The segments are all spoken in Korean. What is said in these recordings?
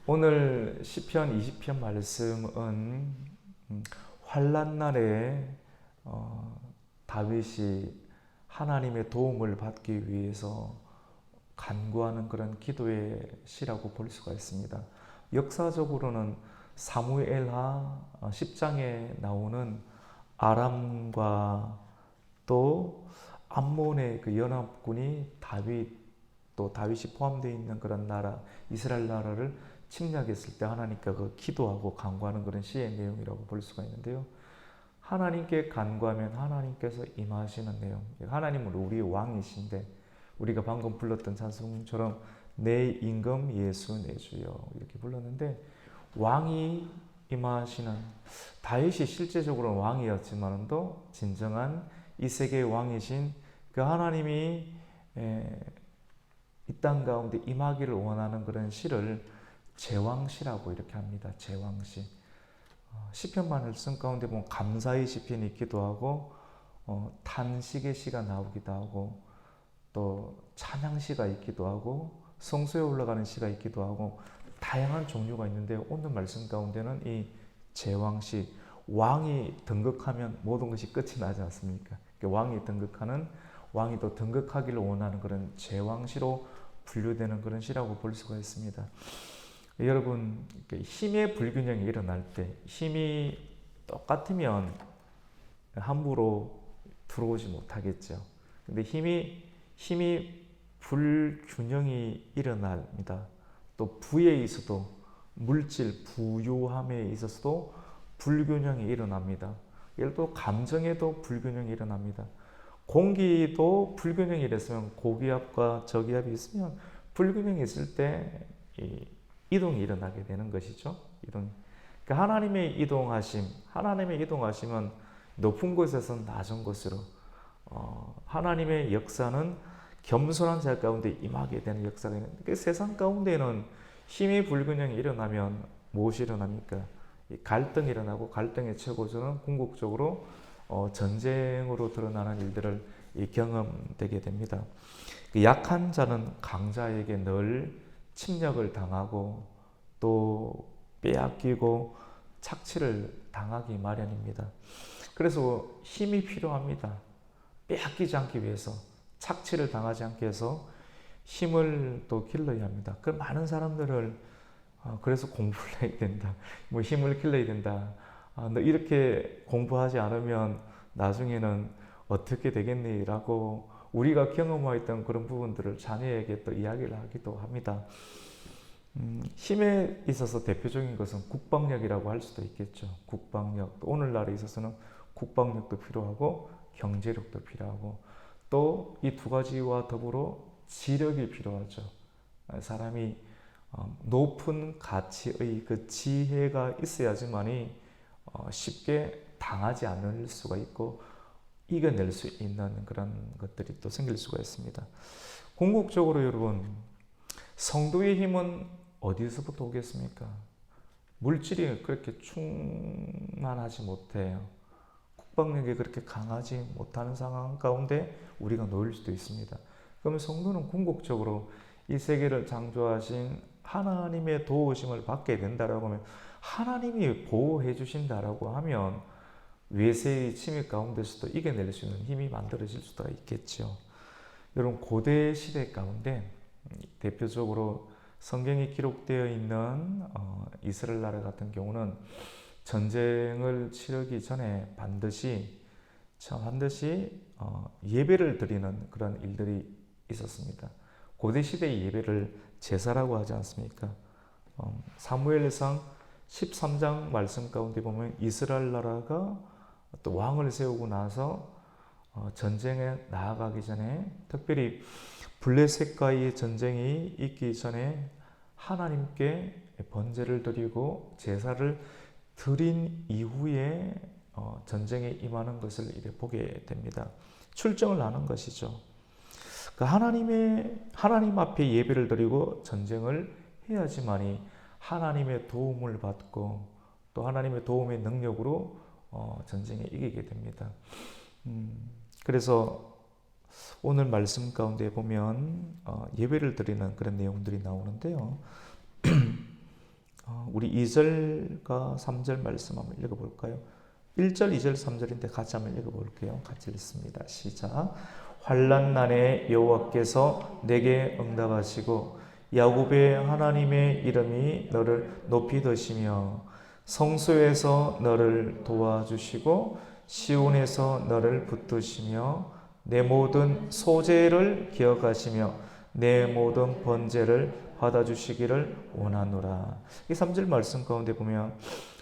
오늘 시편 20편 말씀은 환난 날에 다윗이 하나님의 도움을 받기 위해서 간구하는 그런 기도의 시라고 볼 수가 있습니다. 역사적으로는 사무엘하 10장에 나오는 아람과 또 암몬의 그 연합군이 또 다윗이 포함되어 있는 그런 나라 이스라엘 나라를 침략했을 때 하나님께 그 기도하고 간구하는 그런 시의 내용이라고 볼 수가 있는데요. 하나님께 간구하면 하나님께서 임하시는 내용. 하나님은 우리의 왕이신데 우리가 방금 불렀던 찬송처럼 내 임금 예수 내 주여 이렇게 불렀는데 왕이 임하시는 다윗이 실제적으로는 왕이었지만도 진정한 이 세계의 왕이신 그 하나님이 이 땅 가운데 임하기를 원하는 그런 시를 제왕시라고 이렇게 합니다. 제왕시. 시편 말씀 가운데 보면 감사의 시편이 있기도 하고 탄식의 시가 나오기도 하고 또 찬양시가 있기도 하고 성소에 올라가는 시가 있기도 하고 다양한 종류가 있는데 오늘 말씀 가운데는 이 제왕시 왕이 등극하면 모든 것이 끝이 나지 않습니까? 왕이 등극하는 왕이 또 등극하기를 원하는 그런 제왕시로 분류되는 그런 시라고 볼 수가 있습니다. 여러분 힘의 불균형이 일어날 때 힘이 똑같으면 함부로 들어오지 못하겠죠. 근데 힘이 불균형이 일어납니다. 또 부에 있어도 물질 부유함에 있어서도 불균형이 일어납니다. 예를 들어 감정에도 불균형이 일어납니다. 공기도 불균형이 일어나면 고기압과 저기압이 있으면 불균형이 있을 때 이동이 일어나게 되는 것이죠. 이동. 그러니까 하나님의 이동하심은 높은 곳에서 낮은 곳으로 하나님의 역사는 겸손한 자 가운데 임하게 되는 역사가 있는데 그 세상 가운데는 힘의 불균형이 일어나면 무엇이 일어납니까? 갈등이 일어나고 갈등의 최고조는 궁극적으로 전쟁으로 드러나는 일들을 경험되게 됩니다. 약한 자는 강자에게 늘 침략을 당하고 또 빼앗기고 착취를 당하기 마련입니다. 그래서 힘이 필요합니다. 빼앗기지 않기 위해서 착취를 당하지 않기 위해서 힘을 또 길러야 합니다. 그 많은 사람들을 그래서 공부를 해야 된다. 뭐 힘을 길러야 된다. 너 이렇게 공부하지 않으면 나중에는 어떻게 되겠니라고 우리가 경험했던 그런 부분들을 자녀에게 또 이야기를 하기도 합니다. 힘에 있어서 대표적인 것은 국방력이라고 할 수도 있겠죠. 국방력. 또 오늘날에 있어서는 국방력도 필요하고 경제력도 필요하고 또 이 두 가지와 더불어 지력이 필요하죠. 사람이 높은 가치의 그 지혜가 있어야지만이 쉽게 당하지 않을 수가 있고 이겨낼 수 있는 그런 것들이 또 생길 수가 있습니다. 궁극적으로 여러분 성도의 힘은 어디서부터 오겠습니까? 물질이 그렇게 충만하지 못해요. 국방력이 그렇게 강하지 못하는 상황 가운데 우리가 놓일 수도 있습니다. 그러면 성도는 궁극적으로 이 세계를 창조하신 하나님의 도우심을 받게 된다라고 하면 하나님이 보호해 주신다라고 하면 외세의 침입 가운데서도 이겨낼 수 있는 힘이 만들어질 수가 있겠죠. 여러분 고대 시대 가운데 대표적으로 성경에 기록되어 있는 이스라엘 나라 같은 경우는 전쟁을 치르기 전에 반드시 예배를 드리는 그런 일들이 있었습니다. 고대 시대의 예배를 제사라고 하지 않습니까? 사무엘상 13장 말씀 가운데 보면 이스라엘 나라가 또 왕을 세우고 나서 전쟁에 나아가기 전에 특별히 블레셋과의 전쟁이 있기 전에 하나님께 번제를 드리고 제사를 드린 이후에 전쟁에 임하는 것을 이렇게 보게 됩니다. 출정을 하는 것이죠. 하나님 앞에 예배를 드리고 전쟁을 해야지만이 하나님의 도움을 받고 또 하나님의 도움의 능력으로 전쟁에 이기게 됩니다. 그래서 오늘 말씀 가운데 보면 예배를 드리는 그런 내용들이 나오는데요. 우리 2절과 3절 말씀 한번 읽어볼까요? 1절, 2절, 3절인데 같이 한번 읽어볼게요. 같이 읽습니다. 시작. 환난 날에 여호와께서 내게 응답하시고 야곱의 하나님의 이름이 너를 높이 드시며 성소에서 너를 도와주시고 시온에서 너를 붙드시며 내 모든 소재를 기억하시며 내 모든 번제를 받아주시기를 원하노라. 이 3절 말씀 가운데 보면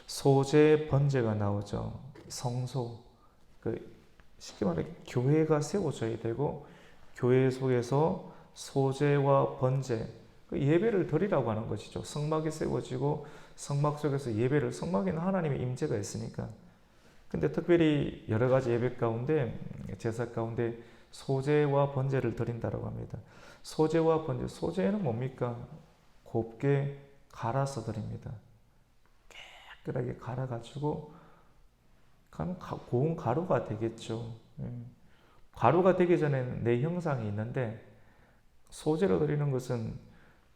소재, 번제가 나오죠. 성소, 쉽게 말해 교회가 세워져야 되고 교회 속에서 소재와 번제, 예배를 드리라고 하는 것이죠. 성막이 세워지고 성막 속에서 예배를, 성막에는 하나님의 임재가 있으니까. 근데 특별히 여러 가지 예배 가운데, 제사 가운데 소제와 번제를 드린다고 합니다. 소제와 번제, 소제는 뭡니까? 곱게 갈아서 드립니다. 깨끗하게 갈아가지고 그럼 고운 가루가 되겠죠. 가루가 되기 전에는 내 형상이 있는데 소제로 드리는 것은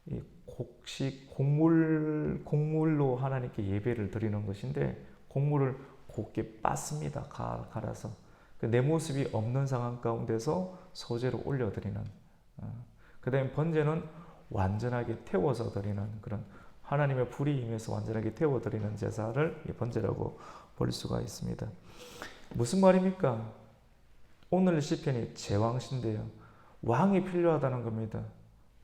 이 곡식, 곡물로 하나님께 예배를 드리는 것인데 곡물을 곱게 빻습니다. 갈아서. 내 모습이 없는 상황 가운데서 소제로 올려드리는. 그 다음에 번제는 완전하게 태워서 드리는 그런 하나님의 불이 임해서 완전하게 태워드리는 제사를 번제라고 볼 수가 있습니다. 무슨 말입니까? 오늘 시편이 제왕신데요. 왕이 필요하다는 겁니다.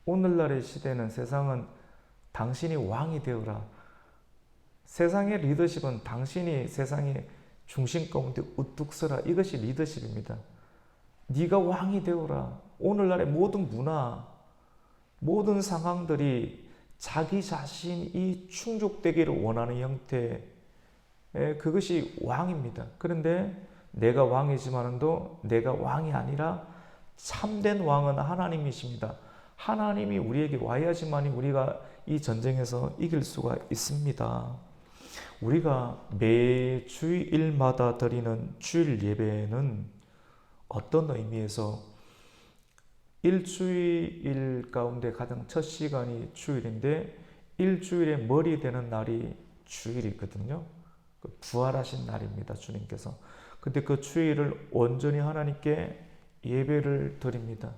오늘날의 시대는 세상은 당신이 왕이 되어라. 세상의 리더십은 당신이 세상의 중심 가운데 우뚝 서라. 이것이 리더십입니다. 네가 왕이 되어라. 오늘날의 모든 문화, 모든 상황들이 자기 자신이 충족되기를 원하는 형태, 그것이 왕입니다. 그런데 내가 왕이지만도 내가 왕이 아니라 참된 왕은 하나님이십니다. 하나님이 우리에게 와야지만이 우리가 이 전쟁에서 이길 수가 있습니다. 우리가 매 주일마다 드리는 주일 예배는 어떤 의미에서 일주일 가운데 가장 첫 시간이 주일인데 일주일의 머리 되는 날이 주일이거든요. 부활하신 날입니다. 주님께서. 근데 그 주일을 온전히 하나님께 예배를 드립니다.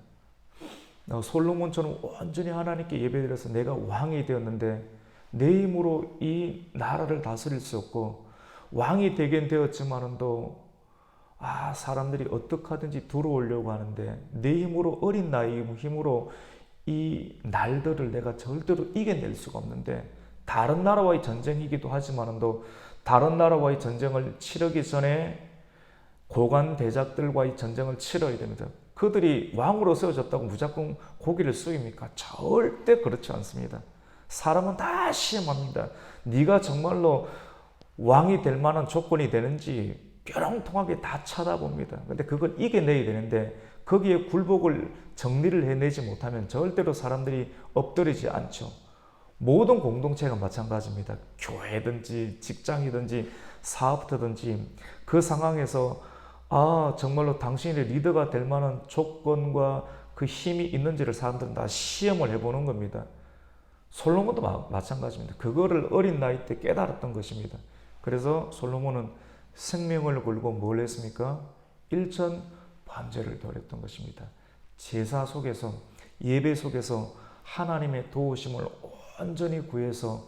솔로몬처럼 온전히 하나님께 예배드려서 내가 왕이 되었는데 내 힘으로 이 나라를 다스릴 수 없고 왕이 되긴 되었지만도 사람들이 어떻게 하든지 들어오려고 하는데 내 힘으로, 어린 나이 힘으로 이 날들을 내가 절대로 이겨낼 수가 없는데 다른 나라와의 전쟁이기도 하지만도 다른 나라와의 전쟁을 치르기 전에 고관 대작들과의 전쟁을 치러야 됩니다. 그들이 왕으로 세워졌다고 무조건 고기를 숙입니까? 절대 그렇지 않습니다. 사람은 다 시험합니다. 네가 정말로 왕이 될 만한 조건이 되는지 뾰롱통하게 다 쳐다봅니다. 근데 그걸 이겨내야 되는데 거기에 굴복을 정리를 해내지 못하면 절대로 사람들이 엎드리지 않죠. 모든 공동체가 마찬가지입니다. 교회든지 직장이든지 사업터든지 그 상황에서 정말로 당신이 리더가 될 만한 조건과 그 힘이 있는지를 사람들은 다 시험을 해보는 겁니다. 솔로몬도 마찬가지입니다. 그거를 어린 나이 때 깨달았던 것입니다. 그래서 솔로몬은 생명을 걸고 뭘 했습니까? 일천 번제를 드렸던 것입니다. 제사 속에서, 예배 속에서 하나님의 도우심을 온전히 구해서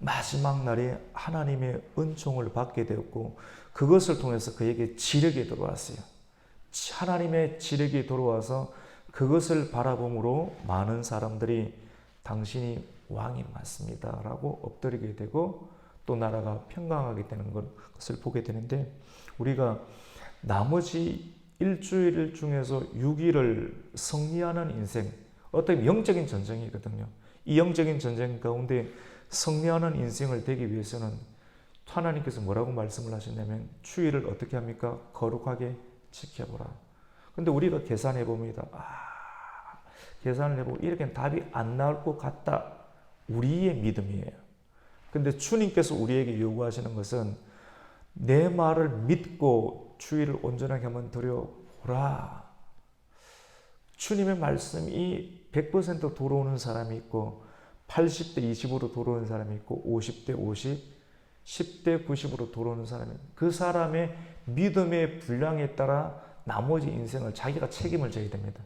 마지막 날에 하나님의 은총을 받게 되었고 그것을 통해서 그에게 지력이 들어왔어요. 하나님의 지력이 들어와서 그것을 바라봄으로 많은 사람들이 당신이 왕이 맞습니다 라고 엎드리게 되고 또 나라가 평강하게 되는 것을 보게 되는데 우리가 나머지 일주일 중에서 6일을 승리하는 인생, 어떤 영적인 전쟁이거든요. 이 영적인 전쟁 가운데 승리하는 인생을 되기 위해서는 하나님께서 뭐라고 말씀을 하셨냐면 주일을 어떻게 합니까? 거룩하게 지켜보라. 근데 우리가 계산해 봅니다. 계산을 해보고 이렇게 답이 안 나올 것 같다. 우리의 믿음이에요. 근데 주님께서 우리에게 요구하시는 것은 내 말을 믿고 주일을 온전하게 한번 드려보라. 주님의 말씀이 100% 들어오는 사람이 있고 80대 20으로 돌아오는 사람이 있고 50대 50, 10대 90으로 돌아오는 사람이 있고 그 사람의 믿음의 분량에 따라 나머지 인생을 자기가 책임을 져야 됩니다.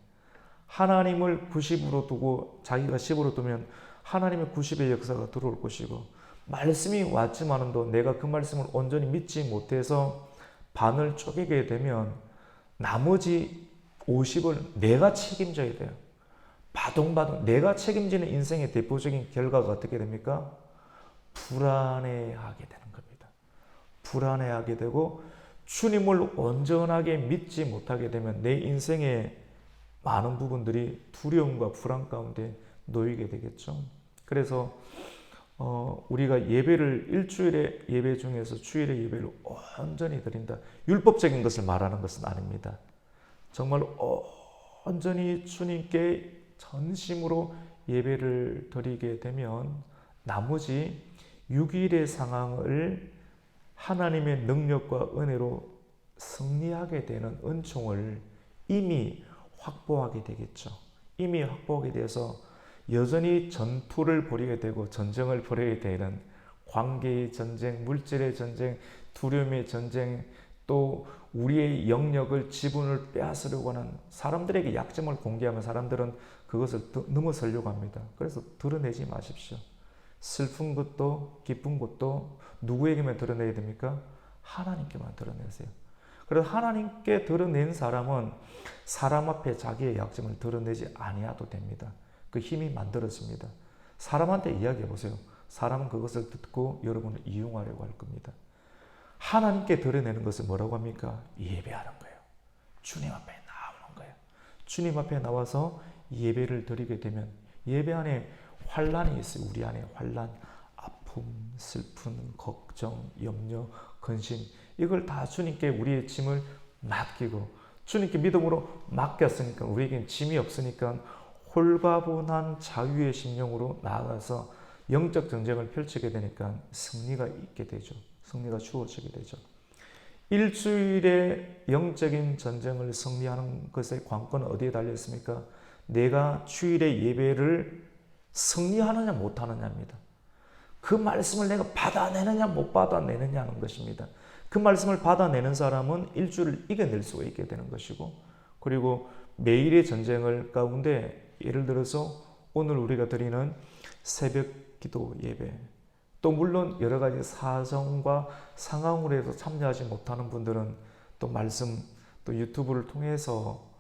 하나님을 90으로 두고 자기가 10으로 두면 하나님의 90의 역사가 들어올 것이고 말씀이 왔지만도 내가 그 말씀을 온전히 믿지 못해서 반을 쪼개게 되면 나머지 50을 내가 책임져야 돼요. 바둥바둥 내가 책임지는 인생의 대표적인 결과가 어떻게 됩니까? 불안해하게 되는 겁니다. 불안해하게 되고 주님을 온전하게 믿지 못하게 되면 내 인생의 많은 부분들이 두려움과 불안 가운데 놓이게 되겠죠. 그래서 우리가 예배를 일주일의 예배 중에서 주일의 예배를 온전히 드린다. 율법적인 것을 말하는 것은 아닙니다. 정말 온전히 주님께 전심으로 예배를 드리게 되면 나머지 6일의 상황을 하나님의 능력과 은혜로 승리하게 되는 은총을 이미 확보하게 되겠죠. 이미 확보하게 돼서 여전히 전투를 벌이게 되고 전쟁을 벌이게 되는 관계의 전쟁, 물질의 전쟁, 두려움의 전쟁, 또 우리의 영역을 지분을 빼앗으려고 하는 사람들에게 약점을 공개하면 사람들은 그것을 넘어서려고 합니다. 그래서 드러내지 마십시오. 슬픈 것도 기쁜 것도 누구에게만 드러내야 됩니까? 하나님께만 드러내세요. 그래서 하나님께 드러낸 사람은 사람 앞에 자기의 약점을 드러내지 아니어도 됩니다. 그 힘이 만들어집니다. 사람한테 이야기해 보세요. 사람은 그것을 듣고 여러분을 이용하려고 할 겁니다. 하나님께 드러내는 것을 뭐라고 합니까? 예배하는 거예요. 주님 앞에 나오는 거예요. 주님 앞에 나와서 예배를 드리게 되면 예배 안에 환난이 있어요. 우리 안에 환난, 아픔, 슬픈, 걱정, 염려, 근심 이걸 다 주님께 우리의 짐을 맡기고 주님께 믿음으로 맡겼으니까 우리에겐 짐이 없으니까 홀가분한 자유의 심령으로 나아가서 영적 전쟁을 펼치게 되니까 승리가 있게 되죠. 승리가 주어지게 되죠. 일주일의 영적인 전쟁을 승리하는 것의 관건은 어디에 달려 있습니까? 내가 주일의 예배를 승리하느냐 못하느냐입니다. 그 말씀을 내가 받아내느냐 못 받아내느냐는 것입니다. 그 말씀을 받아내는 사람은 일주일을 이겨낼 수가 있게 되는 것이고 그리고 매일의 전쟁을 가운데 예를 들어서 오늘 우리가 드리는 새벽 기도 예배 또 물론 여러 가지 사정과 상황으로 해서 참여하지 못하는 분들은 또 말씀 또 유튜브를 통해서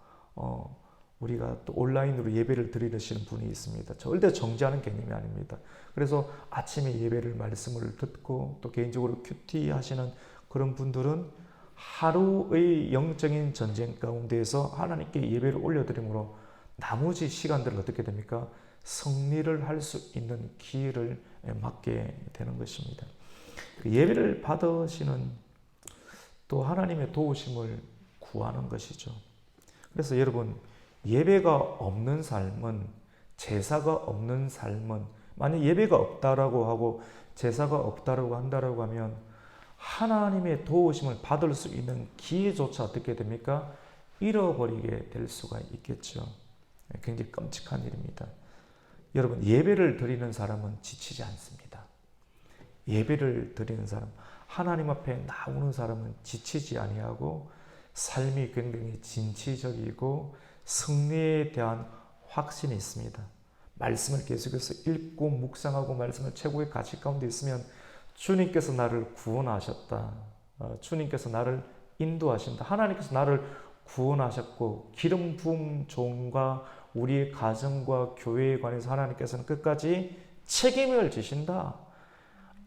우리가 또 온라인으로 예배를 드리시는 분이 있습니다. 절대 정지하는 개념이 아닙니다. 그래서 아침에 예배를 말씀을 듣고 또 개인적으로 큐티 하시는 그런 분들은 하루의 영적인 전쟁 가운데에서 하나님께 예배를 올려드림으로 나머지 시간들을 어떻게 됩니까? 승리를 할 수 있는 기회를 맞게 되는 것입니다. 예배를 받으시는 또 하나님의 도우심을 구하는 것이죠. 그래서 여러분 예배가 없는 삶은 제사가 없는 삶은 만약 예배가 없다라고 하고 제사가 없다라고 한다라고 하면 하나님의 도우심을 받을 수 있는 기회조차 어떻게 됩니까? 잃어버리게 될 수가 있겠죠. 굉장히 끔찍한 일입니다. 여러분 예배를 드리는 사람은 지치지 않습니다. 예배를 드리는 사람, 하나님 앞에 나오는 사람은 지치지 아니하고 삶이 굉장히 진취적이고 승리에 대한 확신이 있습니다. 말씀을 계속해서 읽고 묵상하고 말씀을 최고의 가치 가운데 있으면 주님께서 나를 구원하셨다. 주님께서 나를 인도하신다. 하나님께서 나를 구원하셨고 기름 부음 종과 우리의 가정과 교회에 관해서 하나님께서는 끝까지 책임을 지신다.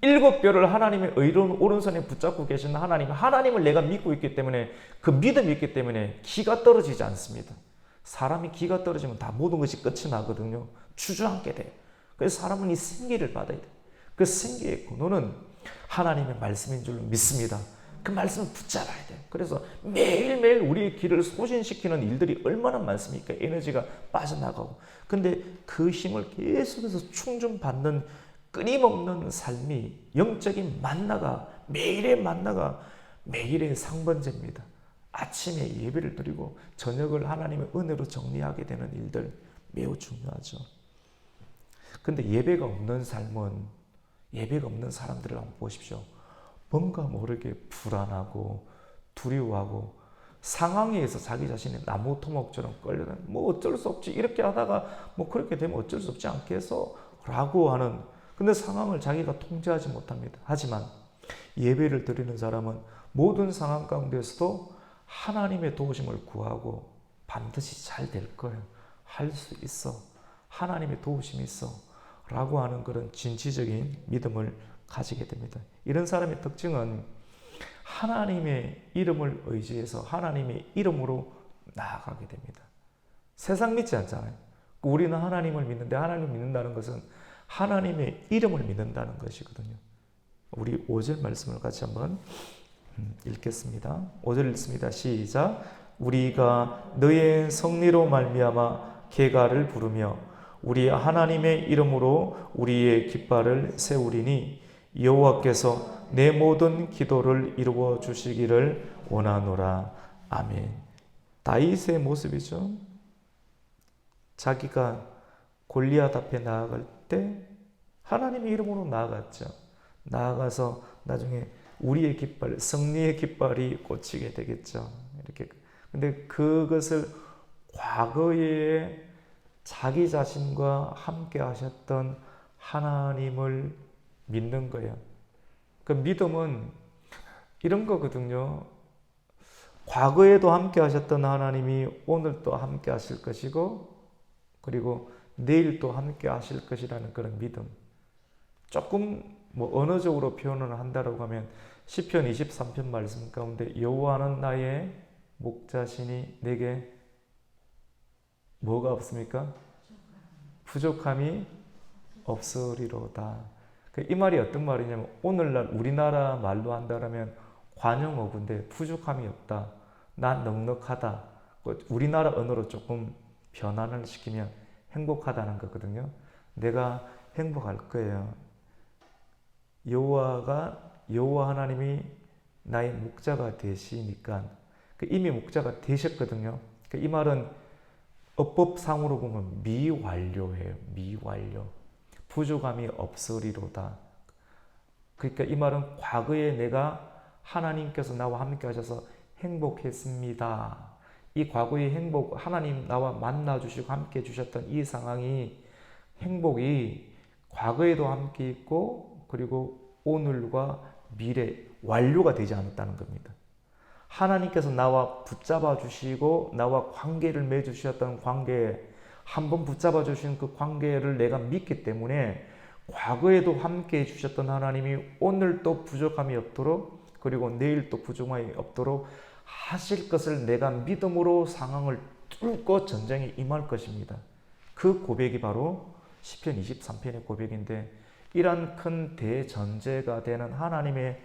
7뼈를 하나님의 의로운 오른손에 붙잡고 계신 하나님을 내가 믿고 있기 때문에 그 믿음이 있기 때문에 기가 떨어지지 않습니다. 사람이 기가 떨어지면 다 모든 것이 끝이 나거든요. 주저앉게 돼요. 그래서 사람은 이 생기를 받아야 돼요. 그 생기의 근원은 하나님의 말씀인 줄 믿습니다. 그 말씀을 붙잡아야 돼요. 그래서 매일매일 우리의 길을 소진시키는 일들이 얼마나 많습니까? 에너지가 빠져나가고. 근데 그 힘을 계속해서 충전받는 끊임없는 삶이 영적인 만나가 매일의 만나가 매일의 상번제입니다. 아침에 예배를 드리고 저녁을 하나님의 은혜로 정리하게 되는 일들 매우 중요하죠. 근데 예배가 없는 삶은, 예배가 없는 사람들을 한번 보십시오. 뭔가 모르게 불안하고 두려워하고 상황에 의해서 자기 자신이 나무 토막처럼 끌려다니는, 뭐 어쩔 수 없지, 이렇게 하다가 뭐 그렇게 되면 어쩔 수 없지 않겠어? 라고 하는, 근데 상황을 자기가 통제하지 못합니다. 하지만 예배를 드리는 사람은 모든 상황 가운데서도 하나님의 도우심을 구하고 반드시 잘 될 거예요. 할 수 있어. 하나님의 도우심이 있어. 라고 하는 그런 진취적인 믿음을 가지게 됩니다. 이런 사람의 특징은 하나님의 이름을 의지해서 하나님의 이름으로 나아가게 됩니다. 세상 믿지 않잖아요. 우리는 하나님을 믿는데, 하나님을 믿는다는 것은 하나님의 이름을 믿는다는 것이거든요. 우리 5절 말씀을 같이 한번 읽겠습니다. 5절 읽습니다. 시작. 우리가 너의 성리로 말미암아 계가를 부르며 우리 하나님의 이름으로 우리의 깃발을 세우리니 여호와께서 내 모든 기도를 이루어 주시기를 원하노라. 아멘. 다윗의 모습이죠. 자기가 골리앗 앞에 나아갈 때 하나님의 이름으로 나아갔죠. 나아가서 나중에 우리의 깃발, 승리의 깃발이 꽂히게 되겠죠. 이렇게. 근데 그것을 과거에 자기 자신과 함께 하셨던 하나님을 믿는 거예요. 그 믿음은 이런 거거든요. 과거에도 함께 하셨던 하나님이 오늘 또 함께 하실 것이고, 그리고 내일 또 함께 하실 것이라는 그런 믿음. 조금 뭐 언어적으로 표현을 한다라고 하면 시편 23편 말씀 가운데 여호와는 나의 목자시니 내게 뭐가 없습니까? 부족함이 없으리로다. 이 말이 어떤 말이냐면 오늘날 우리나라 말로 한다면 관용어구인데 부족함이 없다. 난 넉넉하다. 우리나라 언어로 조금 변환을 시키면 행복하다는 거거든요. 내가 행복할 거예요. 여호와 하나님이 나의 목자가 되시니까 이미 목자가 되셨거든요. 이 말은 어법상으로 보면 미완료예요. 미완료. 부족함이 없으리로다. 그러니까 이 말은 과거에 내가 하나님께서 나와 함께 하셔서 행복했습니다. 이 과거의 행복, 하나님 나와 만나 주시고 함께 해 주셨던 이 상황이, 행복이 과거에도 함께 있고 그리고 오늘과 미래 완료가 되지 않았다는 겁니다. 하나님께서 나와 붙잡아 주시고 나와 관계를 맺으셨던 관계에 한번 붙잡아 주신 그 관계를 내가 믿기 때문에 과거에도 함께 해주셨던 하나님이 오늘 또 부족함이 없도록, 그리고 내일 또 부족함이 없도록 하실 것을 내가 믿음으로 상황을 뚫고 전쟁에 임할 것입니다. 그 고백이 바로 시편 23편의 고백인데, 이러한 큰 대전제가 되는 하나님에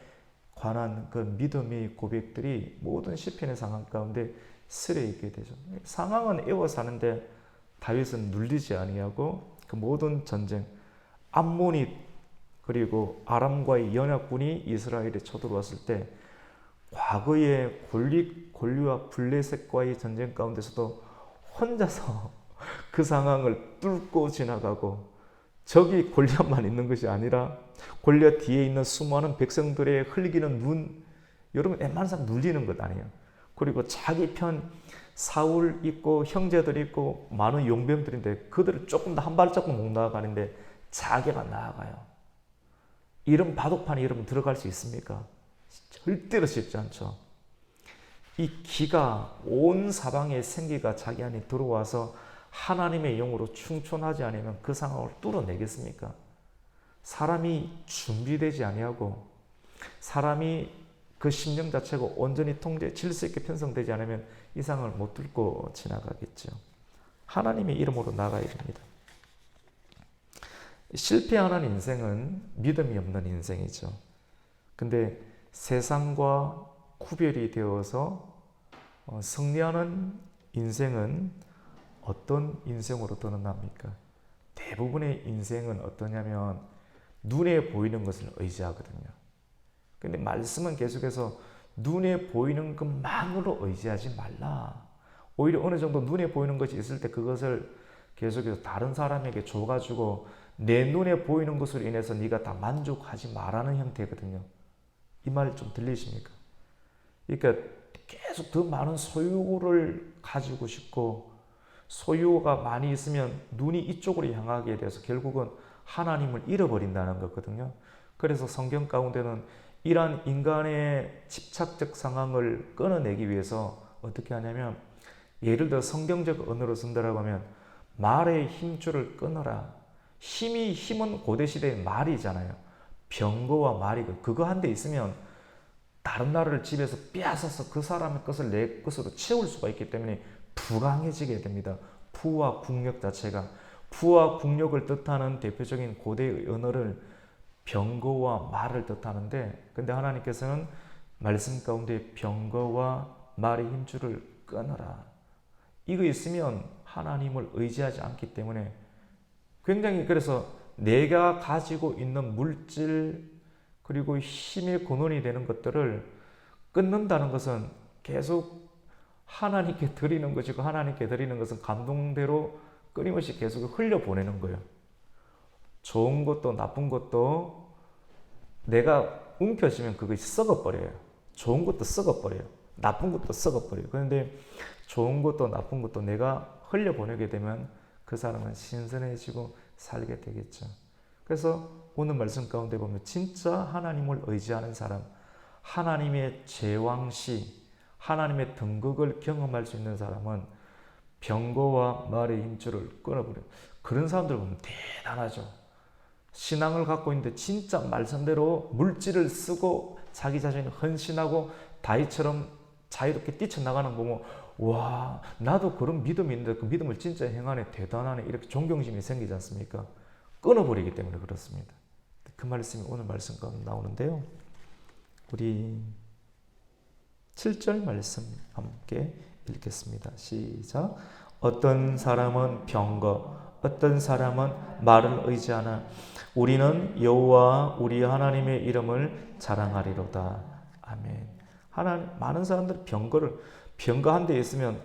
관한 그 믿음의 고백들이 모든 시편의 상황 가운데 스려 있게 되죠. 상황은 애워 사는데 다윗은 눌리지 아니하고 그 모든 전쟁, 암몬이 그리고 아람과의 연합군이 이스라엘에 쳐들어왔을 때 과거의 골리와 블레셋과의 전쟁 가운데서도 혼자서 그 상황을 뚫고 지나가고, 적이 골리앗만 있는 것이 아니라 골리앗 뒤에 있는 수많은 백성들의 흘기는 눈, 여러분 웬만한 사람 눌리는 것 아니에요. 그리고 자기 편 사울 있고 형제들 있고 많은 용병들인데 그들을 조금 더 한 발짝도 못 나아가는데 자기가 나아가요. 이런 바둑판에 여러분 들어갈 수 있습니까? 절대로 쉽지 않죠. 이 기가, 온 사방의 생기가 자기 안에 들어와서 하나님의 영으로 충천하지 않으면 그 상황을 뚫어내겠습니까? 사람이 준비되지 아니하고 사람이 그 심령 자체가 온전히 질서 있게 편성되지 않으면 이 상황을 못 뚫고 지나가겠죠. 하나님의 이름으로 나가야 됩니다. 실패하는 인생은 믿음이 없는 인생이죠. 근데 세상과 구별이 되어서 승리하는 인생은 어떤 인생으로 드러납니까? 대부분의 인생은 어떠냐면 눈에 보이는 것을 의지하거든요. 근데 말씀은 계속해서 눈에 보이는 것만으로 의지하지 말라. 오히려 어느 정도 눈에 보이는 것이 있을 때 그것을 계속해서 다른 사람에게 줘가지고 내 눈에 보이는 것으로 인해서 네가 다 만족하지 말라는 형태거든요. 이 말 좀 들리십니까? 그러니까 계속 더 많은 소유를 가지고 싶고, 소유가 많이 있으면 눈이 이쪽으로 향하게 돼서 결국은 하나님을 잃어버린다는 거거든요. 그래서 성경 가운데는 이러한 인간의 집착적 상황을 끊어내기 위해서 어떻게 하냐면, 예를 들어 성경적 언어로 쓴다라고 하면 말의 힘줄을 끊어라. 힘은 고대시대의 말이잖아요. 병거와 말이 그거 한 대 있으면 다른 나라를 집에서 빼앗아서 그 사람의 것을 내 것으로 채울 수가 있기 때문에 불강해지게 됩니다. 부와 국력 자체가. 부와 국력을 뜻하는 대표적인 고대의 언어를 병거와 말을 뜻하는데, 근데 하나님께서는 말씀 가운데 병거와 말의 힘줄을 끊어라. 이거 있으면 하나님을 의지하지 않기 때문에 굉장히, 그래서 내가 가지고 있는 물질 그리고 힘의 근원이 되는 것들을 끊는다는 것은 계속 하나님께 드리는 것이고, 하나님께 드리는 것은 감동대로 끊임없이 계속 흘려보내는 거예요. 좋은 것도 나쁜 것도 내가 움켜쥐면 그것이 썩어버려요. 좋은 것도 썩어버려요. 나쁜 것도 썩어버려요. 그런데 좋은 것도 나쁜 것도 내가 흘려보내게 되면 그 사람은 신선해지고 살게 되겠죠. 그래서 오늘 말씀 가운데 보면 진짜 하나님을 의지하는 사람, 하나님의 제왕시, 하나님의 등극을 경험할 수 있는 사람은 병거와 말의 힘줄을 끊어버려요. 그런 사람들 보면 대단하죠. 신앙을 갖고 있는데 진짜 말씀대로 물질을 쓰고 자기 자신을 헌신하고 다윗처럼 자유롭게 뛰쳐나가는 거 보면, 와, 나도 그런 믿음이 있는데 그 믿음을 진짜 행하네, 대단하네, 이렇게 존경심이 생기지 않습니까? 끊어버리기 때문에 그렇습니다. 그 말씀이 오늘 말씀 가운데 나오는데요. 우리 7절 말씀 함께 읽겠습니다. 시작. 어떤 사람은 병거, 어떤 사람은 말을 의지하나 우리는 여호와 우리 하나님의 이름을 자랑하리로다. 아멘. 많은 사람들이 병거 한 대 있으면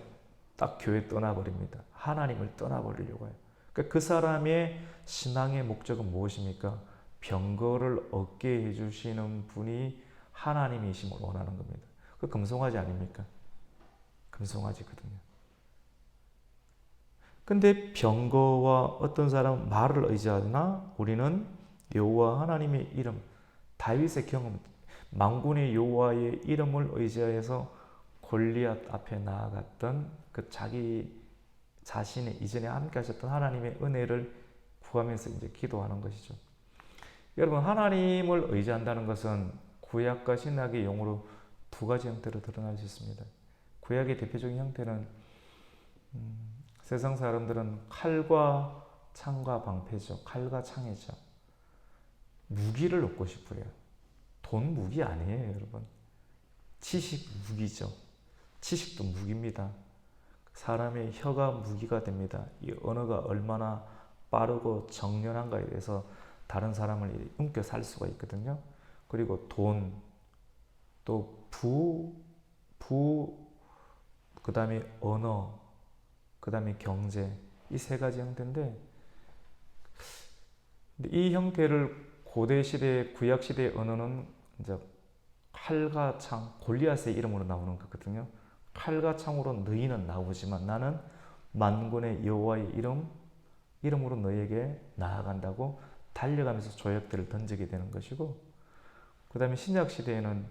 딱 교회 떠나버립니다. 하나님을 떠나버리려고 해요. 그러니까 그 사람의 신앙의 목적은 무엇입니까? 병거를 얻게 해주시는 분이 하나님이심을 원하는 겁니다. 그 금송아지 아닙니까? 금송아지거든요. 근데 병거와 어떤 사람은 말을 의지하나 우리는 여호와 하나님의 이름, 다윗의 경험, 만군의 여호와의 이름을 의지하여서 골리앗 앞에 나아갔던 그 자기 자신의 이전에 함께 하셨던 하나님의 은혜를 구하면서 이제 기도하는 것이죠. 여러분, 하나님을 의지한다는 것은 구약과 신약의 용어로 두 가지 형태로 드러날 수 있습니다. 구약의 대표적인 형태는 세상 사람들은 칼과 창과 방패죠. 칼과 창이죠. 무기를 얻고 싶어요. 돈 무기 아니에요, 여러분. 지식 무기죠. 지식도 무기입니다. 사람의 혀가 무기가 됩니다. 이 언어가 얼마나 빠르고 정연한가에 대해서 다른 사람을 움켜 살 수가 있거든요. 그리고 돈, 또 그 다음에 언어, 그 다음에 경제, 이 세 가지 형태인데, 이 형태를 고대 시대, 구약 시대의 언어는 이제 칼과 창, 골리앗의 이름으로 나오는 거거든요. 칼과 창으로 너희는 나오지만 나는 만군의 여호와의 이름으로 너에게 나아간다고 달려가면서 조약들을 던지게 되는 것이고, 그 다음에 신약 시대에는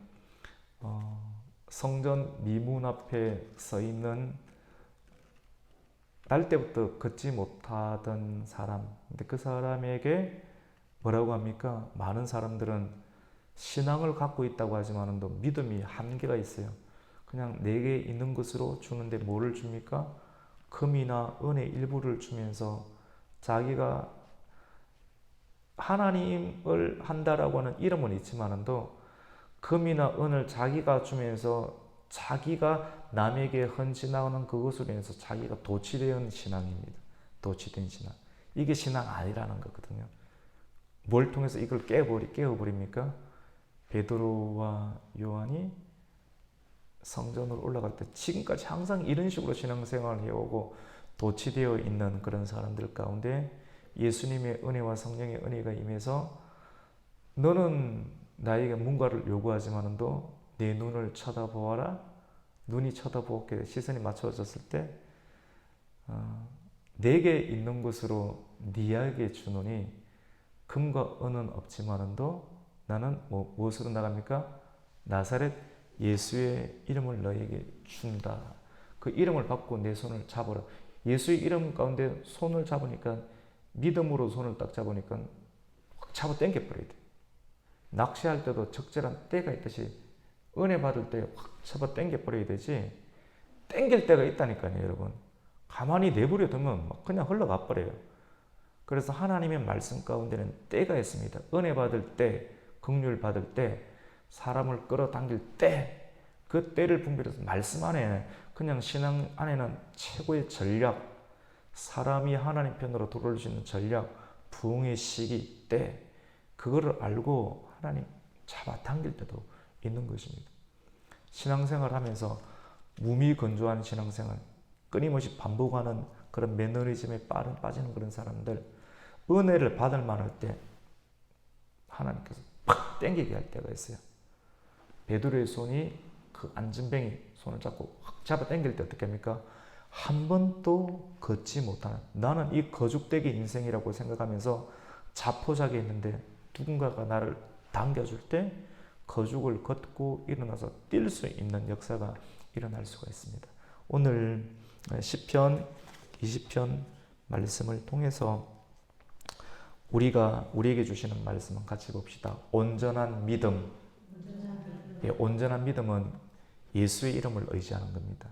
성전 미문 앞에 서 있는 날 때부터 걷지 못하던 사람, 근데 그 사람에게 뭐라고 합니까? 많은 사람들은 신앙을 갖고 있다고 하지만도 믿음이 한계가 있어요. 그냥 내게 있는 것으로 주는데 뭐를 줍니까? 금이나 은의 일부를 주면서 자기가 하나님을 한다라고 하는 이름은 있지만도 금이나 은을 자기가 주면서 자기가 남에게 헌신하는 그것으로 인해서 자기가 도취된 신앙입니다. 도취된 신앙. 이게 신앙 아니라는 거거든요. 뭘 통해서 이걸 깨어버립니까? 베드로와 요한이 성전으로 올라갈 때 지금까지 항상 이런 식으로 신앙생활을 해오고 도취되어 있는 그런 사람들 가운데 예수님의 은혜와 성령의 은혜가 임해서 너는 나에게 뭔가를 요구하지만도 내 눈을 쳐다보아라. 눈이 쳐다보게 시선이 맞춰졌을 때 내게 있는 것으로 네에게 주노니 금과 은은 없지만도 나는 무엇으로 나갑니까? 나사렛 예수의 이름을 너에게 준다. 그 이름을 받고 내 손을 잡으라. 예수의 이름 가운데 손을 잡으니까 믿음으로 손을 딱 잡으니까 확 잡아 당겨 버려야 돼. 낚시할 때도 적절한 때가 있듯이 은혜 받을 때 확 잡아 당겨 버려야 되지. 당길 때가 있다니까요, 여러분. 가만히 내버려 두면 그냥 흘러가 버려요. 그래서 하나님의 말씀 가운데는 때가 있습니다. 은혜 받을 때, 긍휼 받을 때, 사람을 끌어당길 때, 그 때를 분별해서 말씀 안에 그냥 신앙 안에는 최고의 전략, 사람이 하나님 편으로 돌아올 수 있는 전략, 부흥의 시기, 때, 그거를 알고 하나님 잡아당길 때도 있는 것입니다. 신앙생활 하면서 무미건조한 신앙생활, 끊임없이 반복하는 그런 매너리즘에 빠지는 그런 사람들, 은혜를 받을 만할 때 하나님께서 팍 땡기게 할 때가 있어요. 베드로의 손이 그 안전뱅이 손을 잡고 확 잡아 당길 때 어떻게 합니까? 한 번도 걷지 못하는, 나는 이 거죽대기 인생이라고 생각하면서 자포자기에 있는데 누군가가 나를 당겨줄 때 거죽을 걷고 일어나서 뛸 수 있는 역사가 일어날 수가 있습니다. 오늘 시편 20편 말씀을 통해서 우리에게 주시는 말씀은 같이 봅시다. 온전한 믿음. 온전한 믿음은 예수의 이름을 의지하는 겁니다.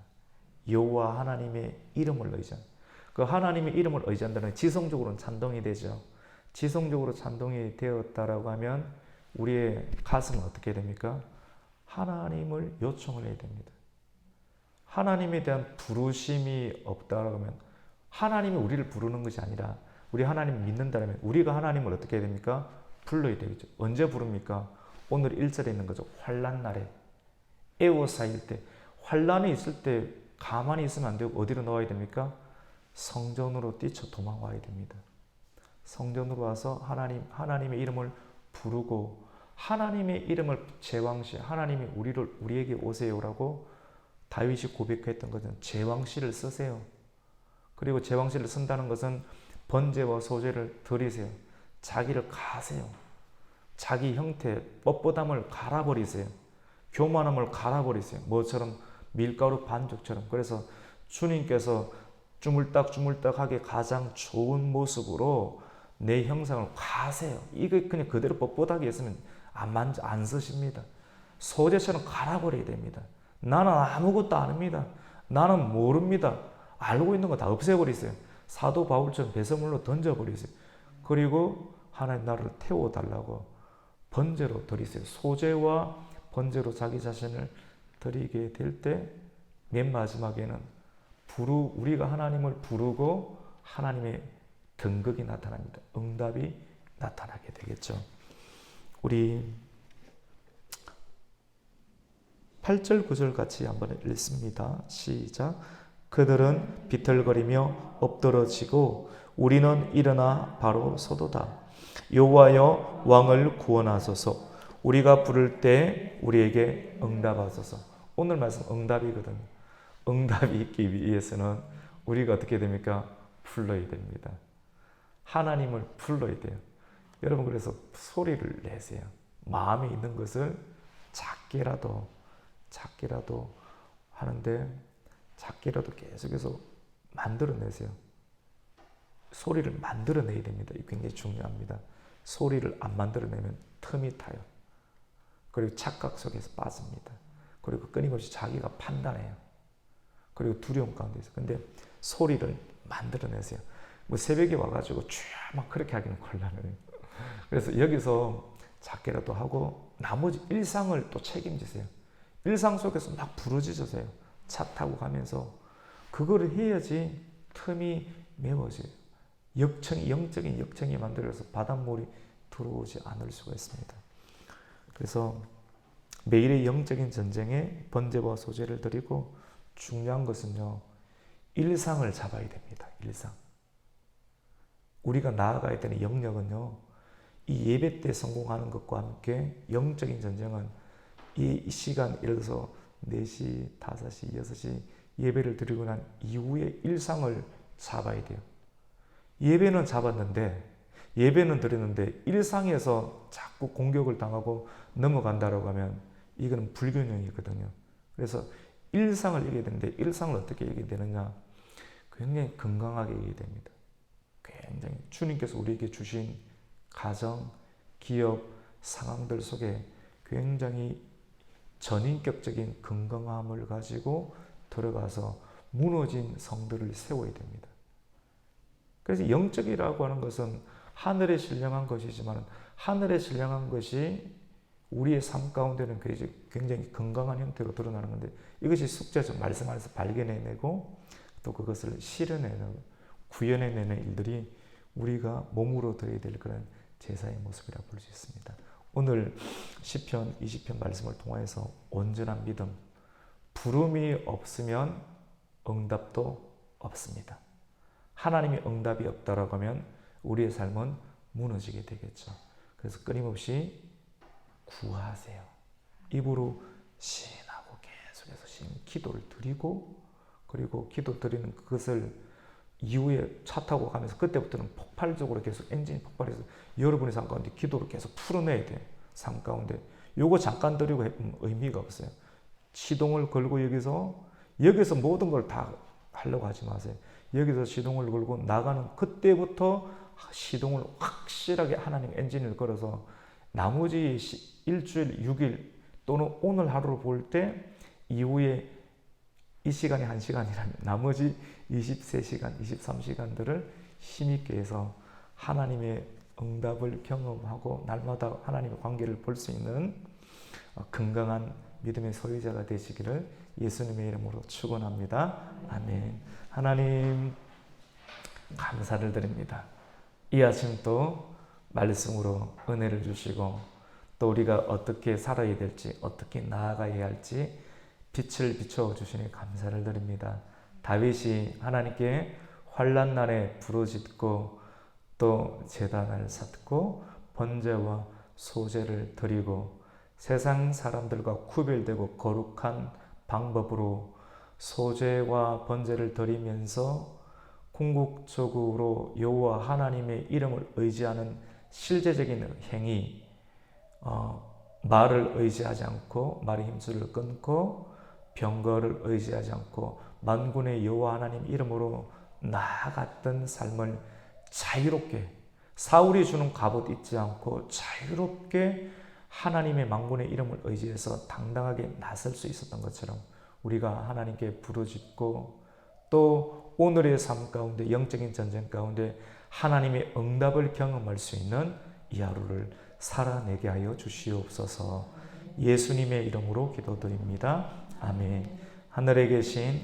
여호와 하나님의 이름을 의지하는. 그 하나님의 이름을 의지한다는 지성적으로는 찬동이 되죠. 지성적으로 찬동이 되었다라고 하면 우리의 가슴은 어떻게 됩니까? 하나님을 요청을 해야 됩니다. 하나님에 대한 부르심이 없다라고 하면 하나님이 우리를 부르는 것이 아니라 우리 하나님 믿는다면 우리가 하나님을 어떻게 해야 됩니까? 불러야 되겠죠. 언제 부릅니까? 오늘 1절에 있는 거죠. 환난 날에 에워싸일 때, 환난이 있을 때 가만히 있으면 안 되고 어디로 나와야 됩니까? 성전으로 뛰쳐 도망와야 됩니다. 성전으로 와서 하나님의 이름을 부르고 하나님의 이름을 제왕시, 하나님이 우리에게 오세요라고 다윗이 고백했던 것은 제왕시를 쓰세요. 그리고 제왕시를 쓴다는 것은 번제와 소제를 드리세요. 자기를 가세요. 자기 형태, 뻣뻣함을 갈아버리세요. 교만함을 갈아버리세요. 뭐처럼 밀가루 반죽처럼. 그래서 주님께서 주물딱주물딱하게 가장 좋은 모습으로 내 형상을 가세요. 이거 그냥 그대로 뻣뻣하게 있으면 안 쓰십니다. 소재처럼 갈아버려야 됩니다. 나는 아무것도 아닙니다. 나는 모릅니다. 알고 있는 거 다 없애버리세요. 사도 바울처럼 배설물로 던져버리세요. 그리고 하나님 나를 태워달라고 번제로 드리세요. 소제와 번제로 자기 자신을 드리게 될 때 맨 마지막에는 우리가 하나님을 부르고 하나님의 등극이 나타납니다. 응답이 나타나게 되겠죠. 우리 8절 9절 같이 한번 읽습니다. 시작. 그들은 비틀거리며 엎드러지고 우리는 일어나 바로 서도다. 여호와여 왕을 구원하소서. 우리가 부를 때 우리에게 응답하소서. 오늘 말씀 응답이거든요. 응답이 있기 위해서는 우리가 어떻게 됩니까? 불러야 됩니다. 하나님을 불러야 돼요. 여러분 그래서 소리를 내세요. 마음에 있는 것을 작게라도 하는데 작게라도 계속해서 만들어내세요. 소리를 만들어내야 됩니다. 이게 굉장히 중요합니다. 소리를 안 만들어내면 틈이 타요. 그리고 착각 속에서 빠집니다. 그리고 끊임없이 자기가 판단해요. 그리고 두려움 가운데 있어요. 근데 소리를 만들어내세요. 뭐 새벽에 와가지고 막 그렇게 하기는 곤란해요. 그래서 여기서 작게라도 하고 나머지 일상을 또 책임지세요. 일상 속에서 막 부르짖으세요. 차 타고 가면서 그거를 해야지 틈이 메워져요. 영적인 역청이 만들어서 바닷물이 들어오지 않을 수가 있습니다. 그래서 매일의 영적인 전쟁에 번제와 소제를 드리고 중요한 것은요. 일상을 잡아야 됩니다. 일상. 우리가 나아가야 되는 영역은요, 이 예배 때 성공하는 것과 함께 영적인 전쟁은 이 시간, 예를 들어서 4시, 5시, 6시 예배를 드리고 난 이후의 일상을 잡아야 돼요. 예배는 잡았는데, 예배는 드렸는데 일상에서 자꾸 공격을 당하고 넘어간다라고 하면 이거는 불균형이거든요. 그래서 일상을 이겨야 되는데 일상을 어떻게 이겨야 되느냐? 굉장히 건강하게 이겨야 됩니다. 굉장히 주님께서 우리에게 주신 가정, 기업, 상황들 속에 굉장히 전인격적인 건강함을 가지고 들어가서 무너진 성들을 세워야 됩니다. 그래서 영적이라고 하는 것은 하늘에 신령한 것이지만 하늘에 신령한 것이 우리의 삶 가운데는 굉장히 건강한 형태로 드러나는 건데 이것이 숙제적 말씀 안에서 발견해내고 또 그것을 실현해내고 구현해내는 일들이 우리가 몸으로 드려야 될 그런 제사의 모습이라고 볼 수 있습니다. 오늘 시편 20편 말씀을 통해서 온전한 믿음, 부름이 없으면 응답도 없습니다. 하나님의 응답이 없다라고 하면 우리의 삶은 무너지게 되겠죠. 그래서 끊임없이 구하세요. 입으로 시인하고 계속해서 기도를 드리고 그리고 기도 드리는 그것을 이후에 차 타고 가면서 그때부터는 폭발적으로 계속 엔진이 폭발해서 여러분의 삶 가운데 기도를 계속 풀어내야 돼요. 삶 가운데. 요거 잠깐 드리고 의미가 없어요. 시동을 걸고 여기서 모든 걸 다 하려고 하지 마세요. 여기서 시동을 걸고 나가는 그때부터 시동을 확실하게 하나님 엔진을 걸어서 나머지 일주일, 6일 또는 오늘 하루를 볼 때 이후에 이 시간이 1시간이라면 나머지 23시간, 23시간들을 힘있게 해서 하나님의 응답을 경험하고 날마다 하나님의 관계를 볼 수 있는 건강한 믿음의 소유자가 되시기를 예수님의 이름으로 축원합니다. 아멘. 하나님 감사를 드립니다. 이 아침도 말씀으로 은혜를 주시고 또 우리가 어떻게 살아야 될지 어떻게 나아가야 할지 빛을 비춰 주시니 감사를 드립니다. 다윗이 하나님께 환난 날에 부르짖고 또 제단을 쌓고 번제와 소제를 드리고 세상 사람들과 구별되고 거룩한 방법으로 소제와 번제를 드리면서 궁극적으로 여호와 하나님의 이름을 의지하는 실제적인 행위, 말을 의지하지 않고 말의 힘줄을 끊고 병거를 의지하지 않고 만군의 여호와 하나님 이름으로 나아갔던 삶을 자유롭게 사울이 주는 갑옷 입지 않고 자유롭게 하나님의 만군의 이름을 의지해서 당당하게 나설 수 있었던 것처럼 우리가 하나님께 부르짖고 또 오늘의 삶 가운데 영적인 전쟁 가운데 하나님의 응답을 경험할 수 있는 이 하루를 살아내게 하여 주시옵소서. 예수님의 이름으로 기도드립니다. 아멘. 하늘에 계신